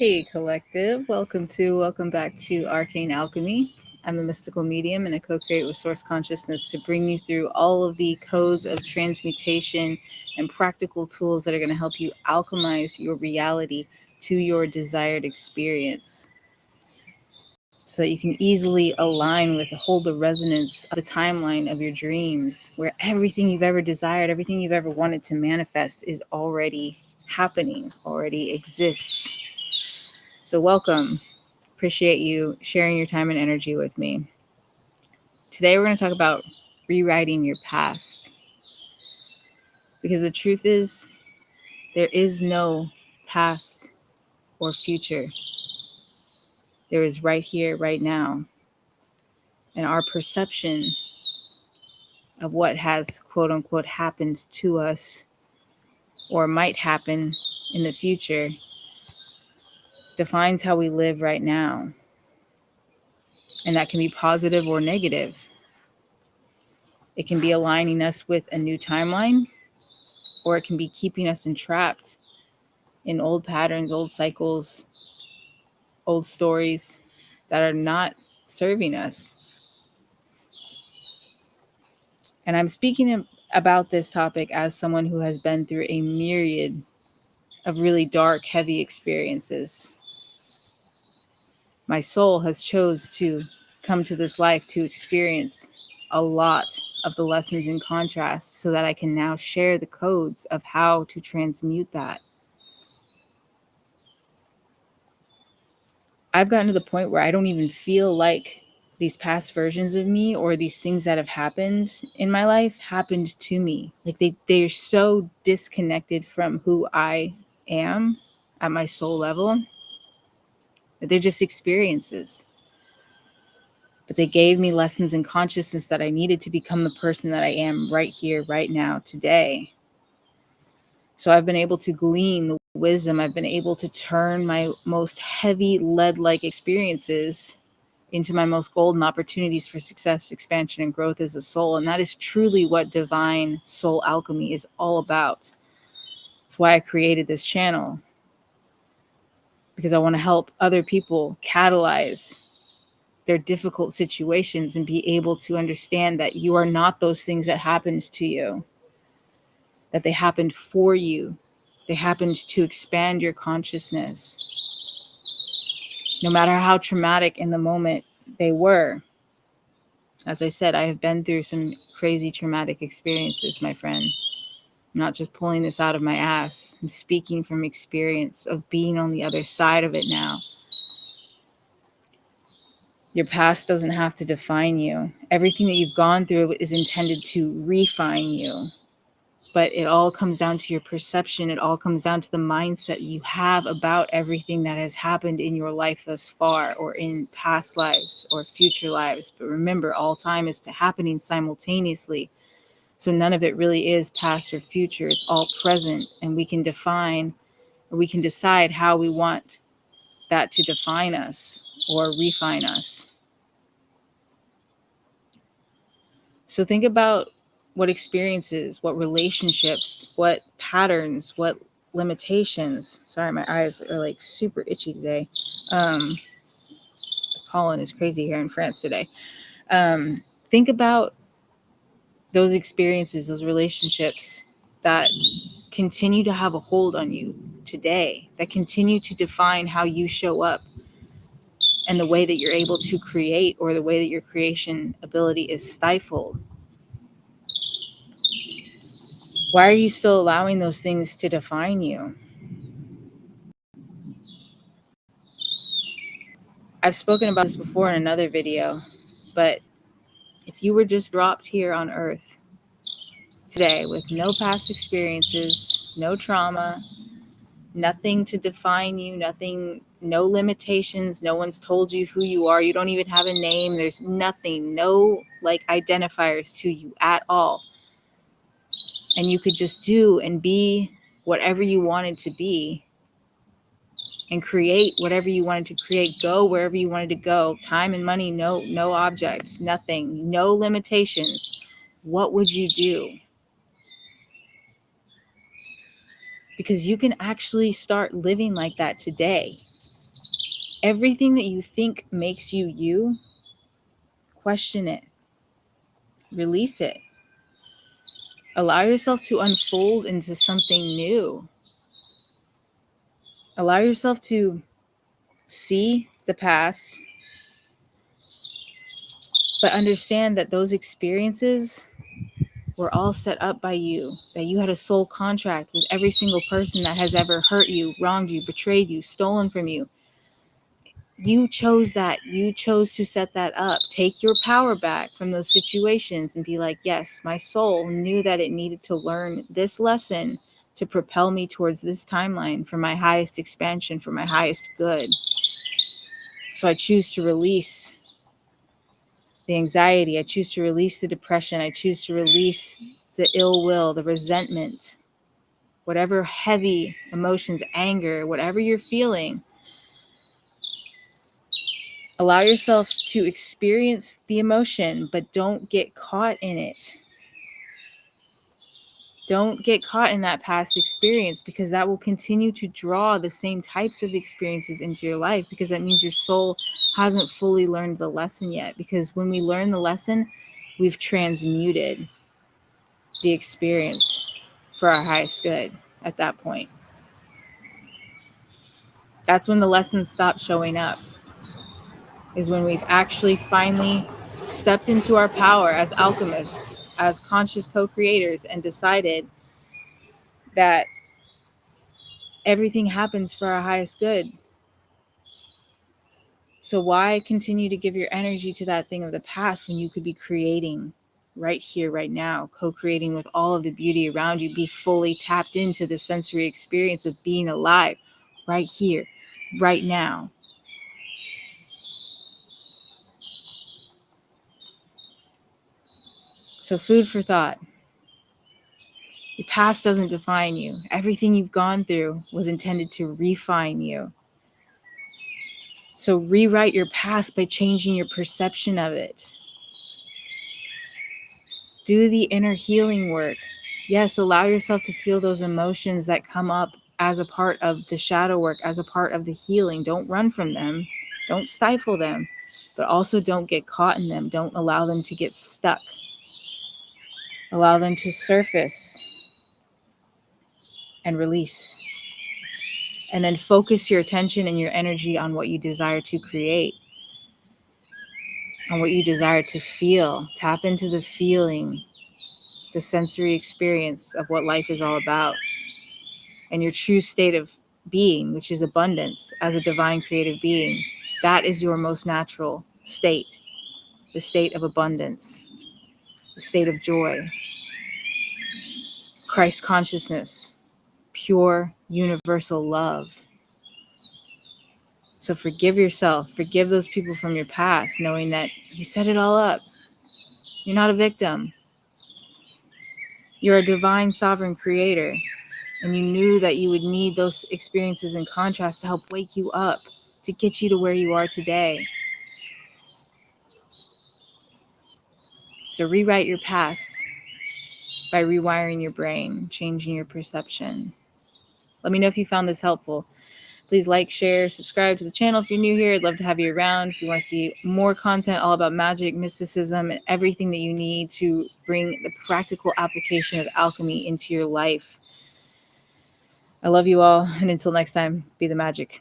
Hey, collective. Welcome back to Arcane Alchemy. I'm a mystical medium and I co-create with Source Consciousness to bring you through all of the codes of transmutation and practical tools that are going to help you alchemize your reality to your desired experience so that you can easily align with, hold the resonance of the timeline of your dreams, where everything you've ever desired, everything you've ever wanted to manifest is already happening, already exists. So welcome. Appreciate you sharing your time and energy with me. Today we're going to talk about rewriting your past. Because the truth is, there is no past or future. There is right here, right now. And our perception of what has, quote unquote, happened to us or might happen in the future defines how we live right now. And that can be positive or negative. It can be aligning us with a new timeline, or it can be keeping us entrapped in old patterns, old cycles, old stories that are not serving us. And I'm speaking about this topic as someone who has been through a myriad of really dark, heavy experiences. My soul has chose to come to this life to experience a lot of the lessons in contrast so that I can now share the codes of how to transmute that. I've gotten to the point where I don't even feel like these past versions of me or these things that have happened in my life happened to me. Like they're so disconnected from who I am at my soul level that they're just experiences. But they gave me lessons in consciousness that I needed to become the person that I am right here, right now, today. So I've been able to glean the wisdom. I've been able to turn my most heavy lead-like experiences into my most golden opportunities for success, expansion, and growth as a soul. And that is truly what divine soul alchemy is all about. That's why I created this channel, because I want to help other people catalyze their difficult situations and be able to understand that you are not those things that happened to you, that they happened for you. They happened to expand your consciousness. No matter how traumatic in the moment they were. As I said, I have been through some crazy traumatic experiences, my friend. I'm not just pulling this out of my ass. I'm speaking from experience of being on the other side of it now. Your past doesn't have to define you. Everything that you've gone through is intended to refine you. But it all comes down to your perception. It all comes down to the mindset you have about everything that has happened in your life thus far, or in past lives or future lives. But remember, all time is happening simultaneously. So none of it really is past or future. It's all present. And we can define, or we can decide how we want that to define us or refine us. So think about what experiences, what relationships, what patterns, what limitations. Sorry, my eyes are like super itchy today. Pollen is crazy here in France today. Think about those experiences, those relationships that continue to have a hold on you today, that continue to define how you show up and the way that you're able to create, or the way that your creation ability is stifled. Why are you still allowing those things to define you? I've spoken about this before in another video, but if you were just dropped here on Earth today with no past experiences, no trauma, nothing to define you, nothing, no limitations, no one's told you who you are, you don't even have a name, there's nothing, no like identifiers to you at all. And you could just do and be whatever you wanted to be and create whatever you wanted to create, go wherever you wanted to go, time and money, no objects, nothing, no limitations. What would you do? Because you can actually start living like that today. Everything that you think makes you you, question it, release it. Allow yourself to unfold into something new. Allow yourself to see the past, but understand that those experiences were all set up by you, that you had a soul contract with every single person that has ever hurt you, wronged you, betrayed you, stolen from you. You chose that. You chose to set that up. Take your power back from those situations and be like, yes, my soul knew that it needed to learn this lesson to propel me towards this timeline for my highest expansion, for my highest good. So I choose to release the anxiety. I choose to release the depression. I choose to release the ill will, the resentment, whatever heavy emotions, anger, whatever you're feeling. Allow yourself to experience the emotion, but don't get caught in it. Don't get caught in that past experience, because that will continue to draw the same types of experiences into your life, because that means your soul hasn't fully learned the lesson yet. Because when we learn the lesson, we've transmuted the experience for our highest good at that point. That's when the lessons stop showing up, is when we've actually finally stepped into our power as alchemists, as conscious co-creators, and decided that everything happens for our highest good. So why continue to give your energy to that thing of the past when you could be creating right here, right now, co-creating with all of the beauty around you, be fully tapped into the sensory experience of being alive right here, right now. So food for thought. Your past doesn't define you. Everything you've gone through was intended to refine you. So rewrite your past by changing your perception of it. Do the inner healing work. Yes, allow yourself to feel those emotions that come up as a part of the shadow work, as a part of the healing. Don't run from them. Don't stifle them, but also don't get caught in them. Don't allow them to get stuck. Allow them to surface and release. And then focus your attention and your energy on what you desire to create, on what you desire to feel. Tap into the feeling, the sensory experience of what life is all about, and your true state of being, which is abundance as a divine creative being. That is your most natural state, the state of abundance, the state of joy, Christ consciousness, pure universal love. So forgive yourself, forgive those people from your past, knowing that you set it all up. You're not a victim. You're a divine sovereign creator. And you knew that you would need those experiences in contrast to help wake you up, to get you to where you are today. So rewrite your past by rewiring your brain, changing your perception. Let me know if you found this helpful. Please like, share, subscribe to the channel if you're new here. I'd love to have you around. If you want to see more content all about magic, mysticism, and everything that you need to bring the practical application of alchemy into your life. I love you all. And until next time, be the magic.